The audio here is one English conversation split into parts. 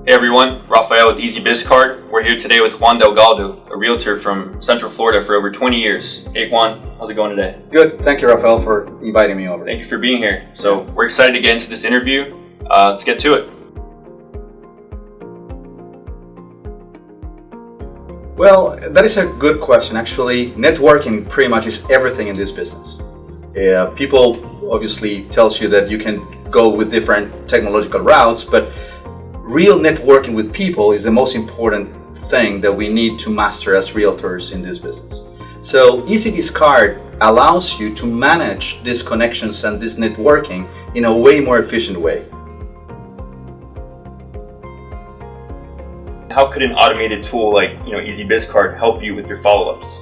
Hey everyone, Rafael with EzyBizCard. We're here today with Juan Delgado, a realtor from Central Florida for over 20 years. Hey Juan, how's it going today? Good. Thank you, Rafael, for inviting me over. Thank you for being here. So we're excited to get into this interview. Let's get to it. Well, that is a good question. Actually, networking pretty much is everything in this business. People obviously tells you that you can go with different technological routes, but real networking with people is the most important thing that we need to master as realtors in this business. So EzyBizCard allows you to manage these connections and this networking in a way more efficient way. How could an automated tool like EzyBizCard help you with your follow-ups?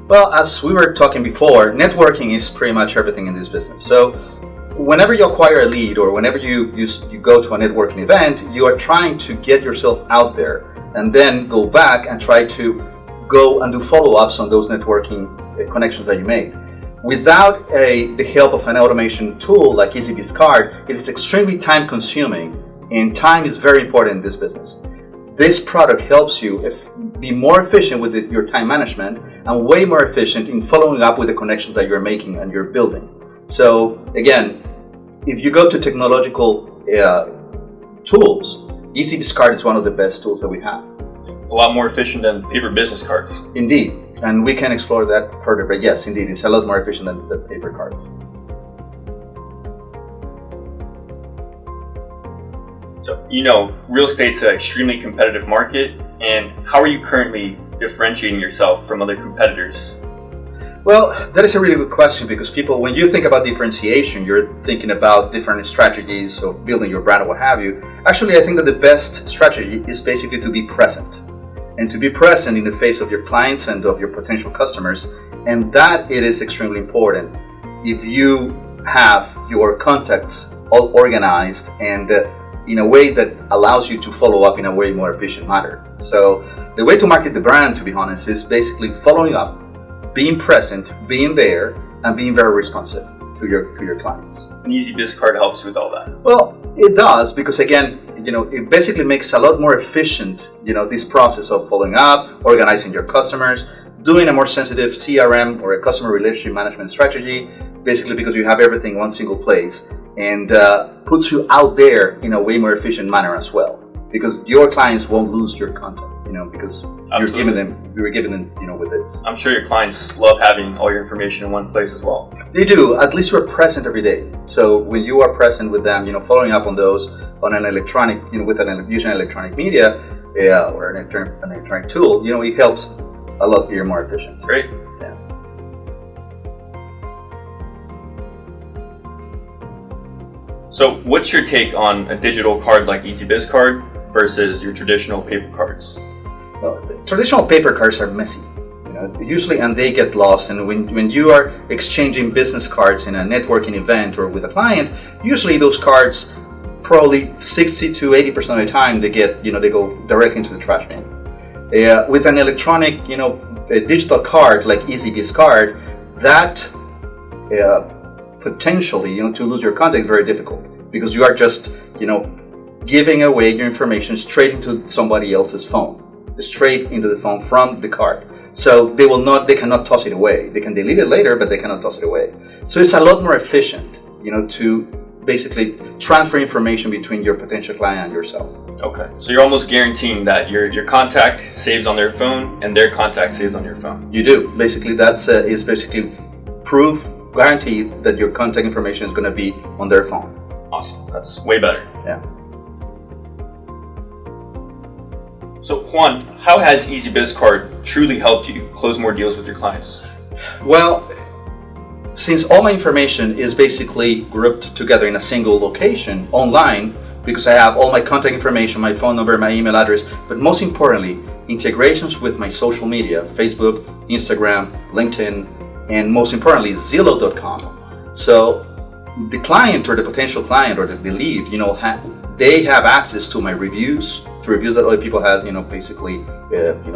Well, as we were talking before, networking is pretty much everything in this business. So whenever you acquire a lead or whenever you go to a networking event, you are trying to get yourself out there and then go back and try to go and do follow-ups on those networking connections that you made. Without the help of an automation tool like EzyBizCard, it is extremely time consuming, and time is very important in this business. This product helps you be more efficient with your time management and way more efficient in following up with the connections that you're making and you're building. So again, if you go to technological tools, EzyBizCard is one of the best tools that we have. A lot more efficient than paper business cards. Indeed, and we can explore that further, but yes, indeed, it's a lot more efficient than the paper cards. So, real estate's an extremely competitive market, and how are you currently differentiating yourself from other competitors? Well, that is a really good question, because people, when you think about differentiation, you're thinking about different strategies of building your brand or what have you. Actually, I think that the best strategy is basically to be present, and to be present in the face of your clients and of your potential customers, and that it is extremely important. If you have your contacts all organized and in a way that allows you to follow up in a way more efficient manner. So the way to market the brand, to be honest, is basically following up, being present, being there, and being very responsive to your clients. And EzyBizCard helps you with all that. Well, it does, because again, it basically makes a lot more efficient, this process of following up, organizing your customers, doing a more sensitive CRM or a customer relationship management strategy, basically because you have everything in one single place, and puts you out there in a way more efficient manner as well, because your clients won't lose your content, because you're giving them with this. I'm sure your clients love having all your information in one place as well. They do. At least you're present every day. So when you are present with them, following up on those on an electronic, using electronic media or an electronic tool, it helps a lot be more efficient. Great. Yeah. So what's your take on a digital card like EzyBizCard versus your traditional paper cards? Well, the traditional paper cards are messy, usually, and they get lost. And when you are exchanging business cards in a networking event or with a client, usually those cards, probably 60 to 80% of the time, they go directly into the trash bin. With an electronic, a digital card like EzyBizCard, that potentially, to lose your contact is very difficult, because you are just, giving away your information straight into somebody else's phone, straight into the phone from the card. So they cannot toss it away. They can delete it later, but they cannot toss it away. So it's a lot more efficient, to basically transfer information between your potential client and yourself. Okay, so you're almost guaranteeing that your contact saves on their phone and their contact saves on your phone. You do. Basically, that's is basically proof, guaranteed that your contact information is going to be on their phone. Awesome. That's way better. Yeah. So Juan, how has EzyBizCard truly helped you close more deals with your clients? Well, since all my information is basically grouped together in a single location online, because I have all my contact information, my phone number, my email address, but most importantly, integrations with my social media, Facebook, Instagram, LinkedIn, and most importantly, Zillow.com. So the client or the potential client or the lead, they have access to my reviews, to reviews that other people have, basically,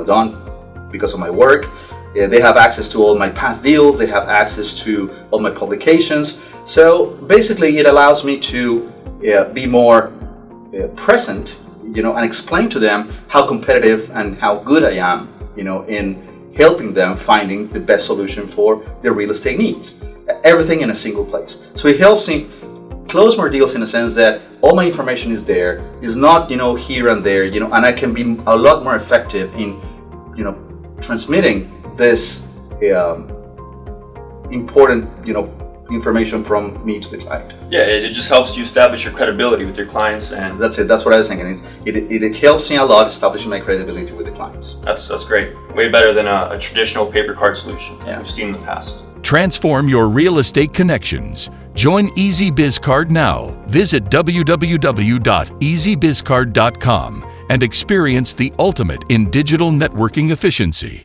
done because of my work. They have access to all my past deals. They have access to all my publications. So basically, it allows me to be more present, and explain to them how competitive and how good I am, in helping them finding the best solution for their real estate needs. Everything in a single place. So it helps me close more deals in a sense that all my information is there, is not, here and there, and I can be a lot more effective in, transmitting this important, information from me to the client. Yeah, it just helps you establish your credibility with your clients, and that's it. That's what I was thinking. It helps me a lot establishing my credibility with the clients. That's great. Way better than a traditional paper card solution we've seen in the past. Transform your real estate connections. Join EzyBizCard now. Visit www.EzyBizCard.com and experience the ultimate in digital networking efficiency.